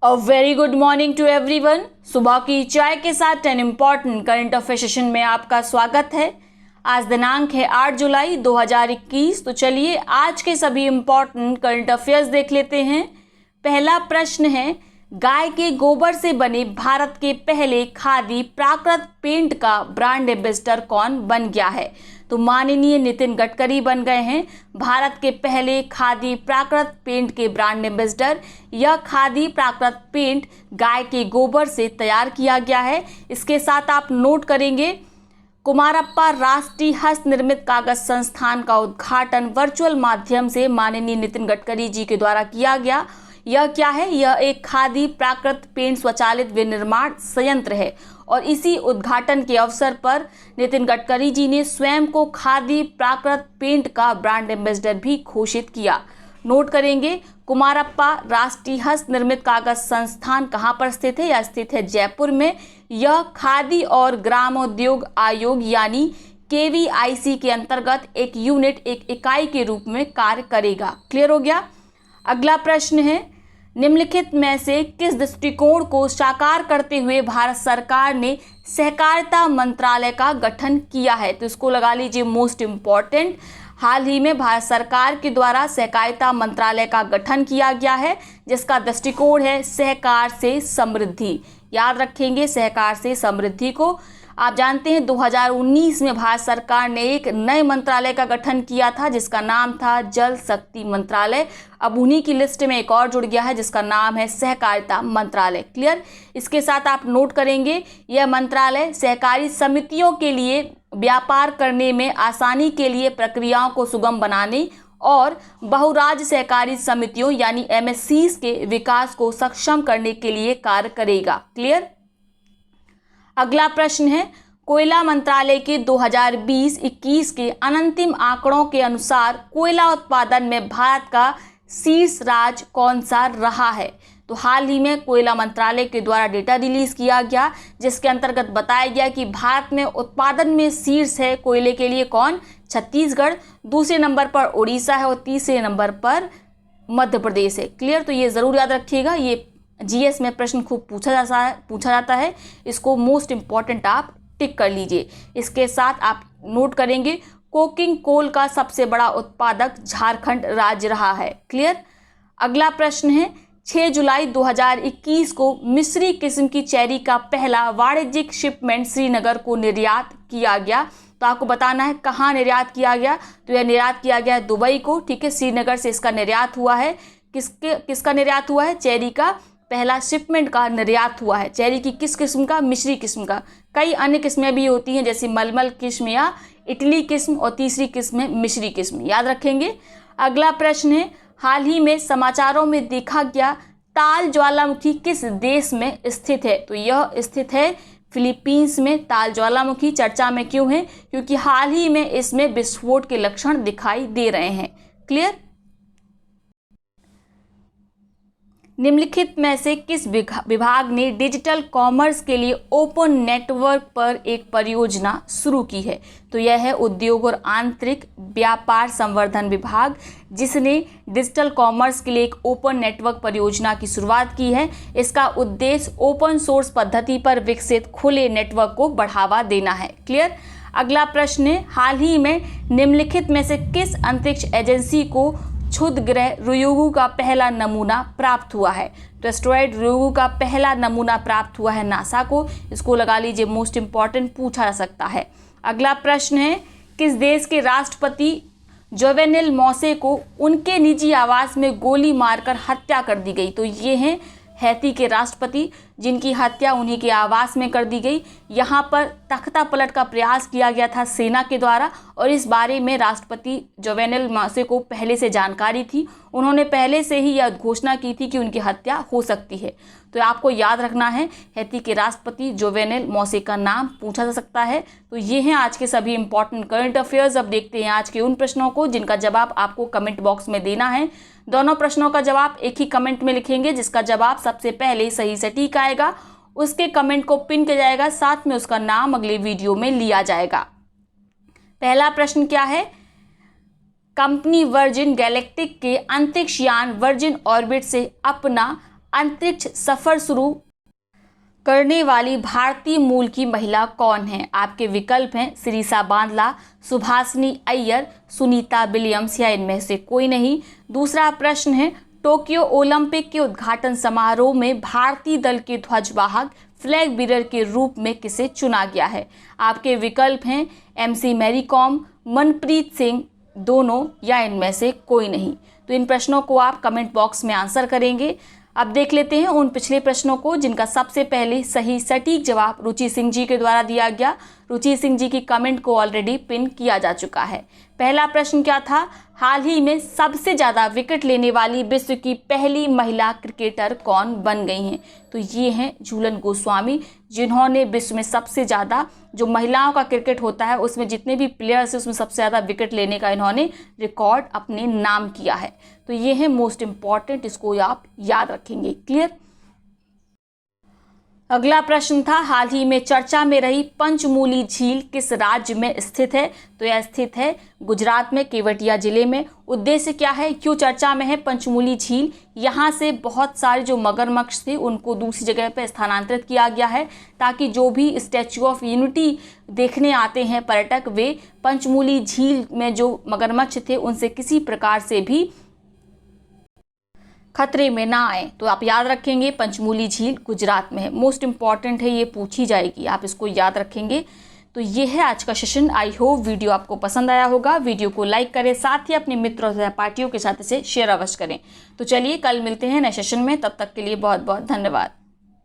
A very good morning to everyone. सुबह की चाय के साथ 10 इम्पॉर्टेंट करंट अफेयर सेशन में आपका स्वागत है। आज दिनांक है 8 जुलाई 2021। तो चलिए आज के सभी इम्पॉर्टेंट करंट अफेयर्स देख लेते हैं। पहला प्रश्न है, गाय के गोबर से बने भारत के पहले खादी प्राकृत पेंट का ब्रांड एम्बेसडर कौन बन गया है? तो माननीय नितिन गडकरी बन गए हैं भारत के पहले खादी प्राकृत पेंट के ब्रांड एम्बेसडर। यह खादी प्राकृत पेंट गाय के गोबर से तैयार किया गया है। इसके साथ आप नोट करेंगे, कुमारप्पा राष्ट्रीय हस्त निर्मित कागज संस्थान का उद्घाटन वर्चुअल माध्यम से माननीय नितिन गडकरी जी के द्वारा किया गया। यह क्या है? यह एक खादी प्राकृत पेंट स्वचालित विनिर्माण संयंत्र है और इसी उद्घाटन के अवसर पर नितिन गडकरी जी ने स्वयं को खादी प्राकृत पेंट का ब्रांड एम्बेसडर भी घोषित किया। नोट करेंगे, कुमारप्पा राष्ट्रीय हस्त निर्मित कागज संस्थान कहाँ पर स्थित है? यह स्थित है जयपुर में। यह खादी और ग्रामोद्योग आयोग यानी KVIC के अंतर्गत एक यूनिट, एक इकाई के रूप में कार्य करेगा। क्लियर हो गया? अगला प्रश्न है, निम्नलिखित में से किस दृष्टिकोण को साकार करते हुए भारत सरकार ने सहकारिता मंत्रालय का गठन किया है? तो इसको लगा लीजिए मोस्ट इम्पॉर्टेंट। हाल ही में भारत सरकार के द्वारा सहकारिता मंत्रालय का गठन किया गया है, जिसका दृष्टिकोण है सहकार से समृद्धि। याद रखेंगे सहकार से समृद्धि को। आप जानते हैं 2019 में भारत सरकार ने एक नए मंत्रालय का गठन किया था जिसका नाम था जल शक्ति मंत्रालय। अब उन्हीं की लिस्ट में एक और जुड़ गया है जिसका नाम है सहकारिता मंत्रालय। क्लियर? इसके साथ आप नोट करेंगे, यह मंत्रालय सहकारी समितियों के लिए व्यापार करने में आसानी के लिए प्रक्रियाओं को सुगम बनाने और बहुराज्य सहकारी समितियों यानी MSCs के विकास को सक्षम करने के लिए कार्य करेगा। क्लियर? अगला प्रश्न है, कोयला मंत्रालय के 2020-21 के अनंतिम आंकड़ों के अनुसार कोयला उत्पादन में भारत का शीर्ष राज्य कौन सा रहा है? तो हाल ही में कोयला मंत्रालय के द्वारा डेटा रिलीज किया गया जिसके अंतर्गत बताया गया कि भारत में उत्पादन में शीर्ष है कोयले के लिए कौन? छत्तीसगढ़। दूसरे नंबर पर उड़ीसा है और तीसरे नंबर पर मध्य प्रदेश है। क्लियर? तो ये ज़रूर याद रखिएगा, ये GS में प्रश्न खूब पूछा जाता है। इसको मोस्ट इम्पॉर्टेंट आप टिक कर लीजिए। इसके साथ आप नोट करेंगे, कोकिंग कोल का सबसे बड़ा उत्पादक झारखंड राज्य रहा है। क्लियर? अगला प्रश्न है, 6 जुलाई 2021 को मिस्री किस्म की चेरी का पहला वाणिज्यिक शिपमेंट श्रीनगर को निर्यात किया गया। तो आपको बताना है कहाँ निर्यात किया गया। तो यह निर्यात किया गया दुबई को। ठीक है, श्रीनगर से इसका निर्यात हुआ है। किसका निर्यात हुआ है? चेरी का पहला शिपमेंट का निर्यात हुआ है। चेरी की किस किस्म का? मिस्री किस्म का। कई अन्य किस्में भी होती हैं जैसे मलमल किस्म या इटली किस्म और तीसरी किस्म है मिस्री किस्म। याद रखेंगे। अगला प्रश्न है, हाल ही में समाचारों में देखा गया ताल ज्वालामुखी किस देश में स्थित है? तो यह स्थित है फिलीपींस में। ताल ज्वालामुखी चर्चा में क्यों है? क्योंकि हाल ही में इसमें विस्फोट के लक्षण दिखाई दे रहे हैं। क्लियर? निम्नलिखित में से किस विभाग ने डिजिटल कॉमर्स के लिए ओपन नेटवर्क पर एक परियोजना शुरू की है? तो यह है उद्योग और आंतरिक व्यापार संवर्धन विभाग, जिसने डिजिटल कॉमर्स के लिए एक ओपन नेटवर्क परियोजना की शुरुआत की है। इसका उद्देश्य ओपन सोर्स पद्धति पर विकसित खुले नेटवर्क को बढ़ावा देना है। क्लियर? अगला प्रश्न है, हाल ही में निम्नलिखित में से किस अंतरिक्ष एजेंसी को क्षुद्र ग्रह ryugu का पहला नमूना प्राप्त हुआ है? तो एस्ट्रॉयड ryugu का पहला नमूना प्राप्त हुआ है नासा को। इसको लगा लीजिए मोस्ट इम्पॉर्टेंट, पूछा जा सकता है। अगला प्रश्न है, किस देश के राष्ट्रपति जोवेनेल मौसे को उनके निजी आवास में गोली मारकर हत्या कर दी गई? तो ये हैं हैती के राष्ट्रपति जिनकी हत्या उन्हीं के आवास में कर दी गई। यहाँ पर तख्ता पलट का प्रयास किया गया था सेना के द्वारा और इस बारे में राष्ट्रपति जोवेनेल मौसे को पहले से जानकारी थी। उन्होंने पहले से ही यह घोषणा की थी कि उनकी हत्या हो सकती है। तो आपको याद रखना है, हैती के राष्ट्रपति जोवेनेल मौसे का नाम पूछा जा सकता है। तो ये हैं आज के सभी इंपॉर्टेंट करंट अफेयर्स। अब देखते हैं आज के उन प्रश्नों को जिनका जवाब आपको कमेंट बॉक्स में देना है। दोनों प्रश्नों का जवाब एक ही कमेंट में लिखेंगे, जिसका जवाब सबसे पहले सही सटीक आएगा उसके कमेंट को पिन किया जाएगा, साथ में उसका नाम अगले वीडियो में लिया जाएगा। पहला प्रश्न क्या है? कंपनी वर्जिन गैलेक्टिक के अंतरिक्ष यान वर्जिन ऑर्बिट से अपना अंतरिक्ष सफर शुरू करने वाली भारतीय मूल की महिला कौन है? आपके विकल्प हैं सिरिसा बांदला, सुभाषिनी अय्यर, सुनीता विलियम्स या इनमें से कोई नहीं। दूसरा प्रश्न है, टोक्यो ओलंपिक के उद्घाटन समारोह में भारतीय दल के ध्वजवाहक फ्लैग बीरर के रूप में किसे चुना गया है? आपके विकल्प हैं MC मैरी कॉम, मनप्रीत सिंह, दोनों या इनमें से कोई नहीं। तो इन प्रश्नों को आप कमेंट बॉक्स में आंसर करेंगे। अब देख लेते हैं उन पिछले प्रश्नों को जिनका सबसे पहले सही सटीक जवाब रुचि सिंह जी के द्वारा दिया गया। रुचि सिंह जी की कमेंट को ऑलरेडी पिन किया जा चुका है। पहला प्रश्न क्या था? हाल ही में सबसे ज़्यादा विकेट लेने वाली विश्व की पहली महिला क्रिकेटर कौन बन गई हैं? तो ये हैं झूलन गोस्वामी, जिन्होंने विश्व में सबसे ज़्यादा, जो महिलाओं का क्रिकेट होता है उसमें जितने भी प्लेयर्स हैं उसमें सबसे ज़्यादा विकेट लेने का इन्होंने रिकॉर्ड अपने नाम किया है। तो ये है मोस्ट इम्पॉर्टेंट, इसको आप याद रखेंगे। क्लियर? अगला प्रश्न था, हाल ही में चर्चा में रही पंचमूली झील किस राज्य में स्थित है? तो यह स्थित है गुजरात में, केवटिया जिले में। उद्देश्य क्या है, क्यों चर्चा में है पंचमूली झील? यहाँ से बहुत सारे जो मगरमच्छ थे उनको दूसरी जगह पर स्थानांतरित किया गया है, ताकि जो भी स्टैच्यू ऑफ यूनिटी देखने आते हैं पर्यटक, वे पंचमूली झील में जो मगरमच्छ थे उनसे किसी प्रकार से भी खतरे में ना आए। तो आप याद रखेंगे पंचमूली झील गुजरात में है। मोस्ट इंपॉर्टेंट है, ये पूछी जाएगी, आप इसको याद रखेंगे। तो ये है आज का सेशन। आई होप वीडियो आपको पसंद आया होगा। वीडियो को लाइक करें, साथ ही अपने मित्रों और पार्टियों के साथ इसे शेयर अवश्य करें। तो चलिए कल मिलते हैं नए सेशन में, तब तक के लिए बहुत बहुत धन्यवाद।